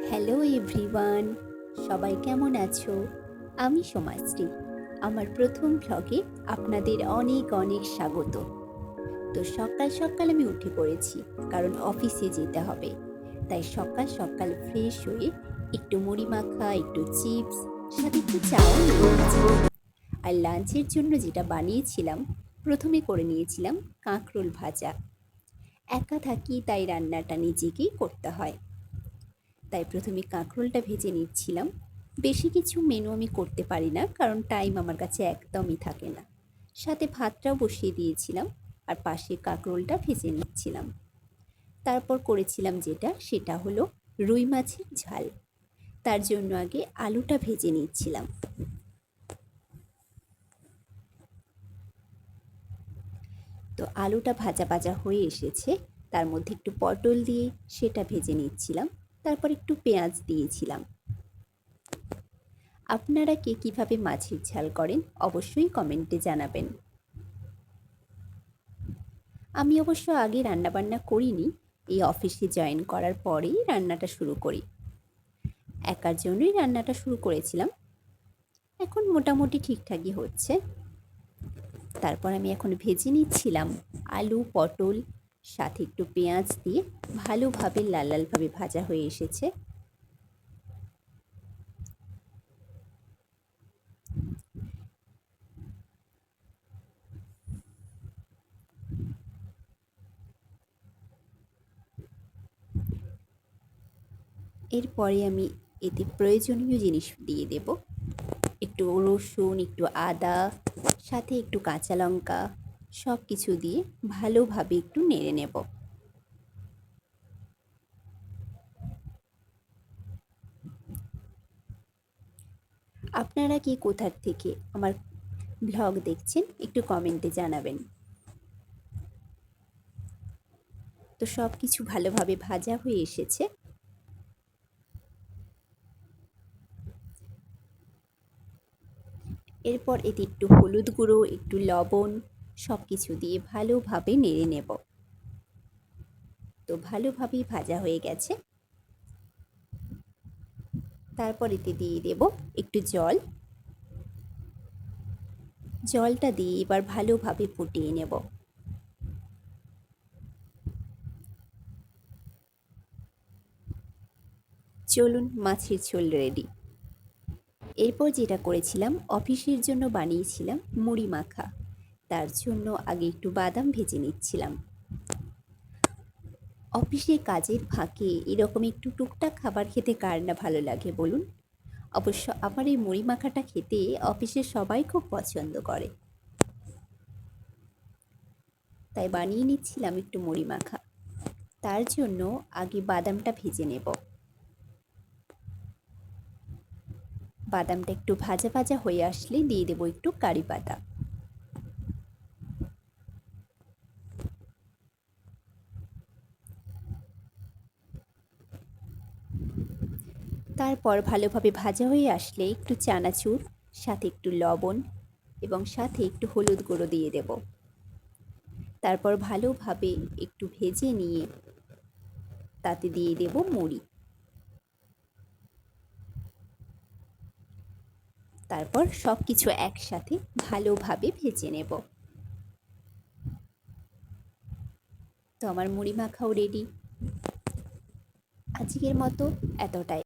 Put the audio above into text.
Hello everyone, সবাই কেমন আছো? আমি সোমাশ্রী। আমার প্রথম ভ্লগে আপনাদের অনেক অনেক স্বাগত। তো সকাল সকাল আমি উঠে পড়েছি, কারণ অফিসে যেতে হবে। তাই সকাল সকাল ফ্রেশ হয়ে একটু মুড়ি মাখা, একটু চিপস, সাথে একটু চাও নিয়েছি। আর লাঞ্চের জন্য যেটা বানিয়েছিলাম, প্রথমে করে নিয়েছিলাম কাঁকরোল ভাজা। একা থাকি তাই রান্নাটা নিজেকেই করতে হয়। তাই প্রথমে কাঁকরোলটা ভেজে নিচ্ছিলাম। বেশি কিছু মেনু আমি করতে পারি না, কারণ টাইম আমার কাছে একদমই থাকে না। সাথে ভাতটাও বসিয়ে দিয়েছিলাম, আর পাশে কাঁকরোলটা ভেজে নিচ্ছিলাম। তারপর করেছিলাম সেটা হলো রুই মাছের ঝাল। তার জন্য আগে আলুটা ভেজে নিচ্ছিলাম। তো আলুটা ভাজা ভাজা হয়ে এসেছে, তার মধ্যে একটু পটল দিয়ে সেটা ভেজে নিচ্ছিলাম। তারপর একটু পেঁয়াজ দিয়েছিলাম। আপনারা কে কীভাবে মাছের ঝাল করেন অবশ্যই কমেন্টে জানাবেন। আমি অবশ্য আগে রান্নাবান্না করিনি, এই অফিসে জয়েন করার পরেই রান্নাটা শুরু করি। একার জন্যই রান্নাটা শুরু করেছিলাম, এখন মোটামুটি ঠিকঠাকই হচ্ছে। তারপর আমি এখন ভেজে নিচ্ছিলাম আলু, পটল, সাথে একটু পেঁয়াজ দিয়ে ভালোভাবে লাল লালভাবে ভাজা হয়ে এসেছে। এরপরে আমি এতে প্রয়োজনীয় জিনিস দিয়ে দেব। একটু রসুন, একটু আদা, সাথে একটু কাঁচা লঙ্কা, সব কিছু দিয়ে ভালোভাবে একটু নেড়ে নেব। আপনারা কি কোথার থেকে আমার ব্লগ দেখছেন একটু কমেন্টে জানাবেন। তো সব কিছু ভালোভাবে ভাজা হয়ে এসেছে। এরপর এতে একটু হলুদ গুঁড়ো, একটু লবণ, সব কিছু দিয়ে ভালোভাবে নেড়ে নেব। তো ভালোভাবেই ভাজা হয়ে গেছে। তারপর এতে দিয়ে দেব একটু জল। জলটা দিয়ে এবার ভালোভাবে ফুটিয়ে নেব। চলুন, মাছের ঝোল রেডি। এরপর যেটা করেছিলাম, অফিসের জন্য বানিয়েছিলাম মুড়ি মাখা। তার জন্য আগে একটু বাদাম ভেজে নিচ্ছিলাম। অফিসে কাজের ফাঁকে এরকম একটু টুকটাক খাবার খেতে কার না ভালো লাগে বলুন? অবশ্য আমার এই মুড়ি মাখাটা খেতে অফিসের সবাই খুব পছন্দ করে। তাই বানিয়ে নিচ্ছিলাম একটু মুড়ি মাখা। তার জন্য আগে বাদামটা ভেজে নেব। বাদামটা একটু ভাজা ভাজা হয়ে আসলে দিয়ে দেবো একটু কারি পাতা। তারপর ভালোভাবে ভাজা হয়ে আসলে একটু চানাচুর, সাথে একটু লবণ এবং সাথে একটু হলুদ গুঁড়ো দিয়ে দেব। তারপর ভালোভাবে একটু ভেজে নিয়ে তাতে দিয়ে দেব মুড়ি। তারপর সব কিছু একসাথে ভালোভাবে ভেজে নেব। তো আমার মুড়ি মাখাও রেডি। আজকের মতো এতটাই।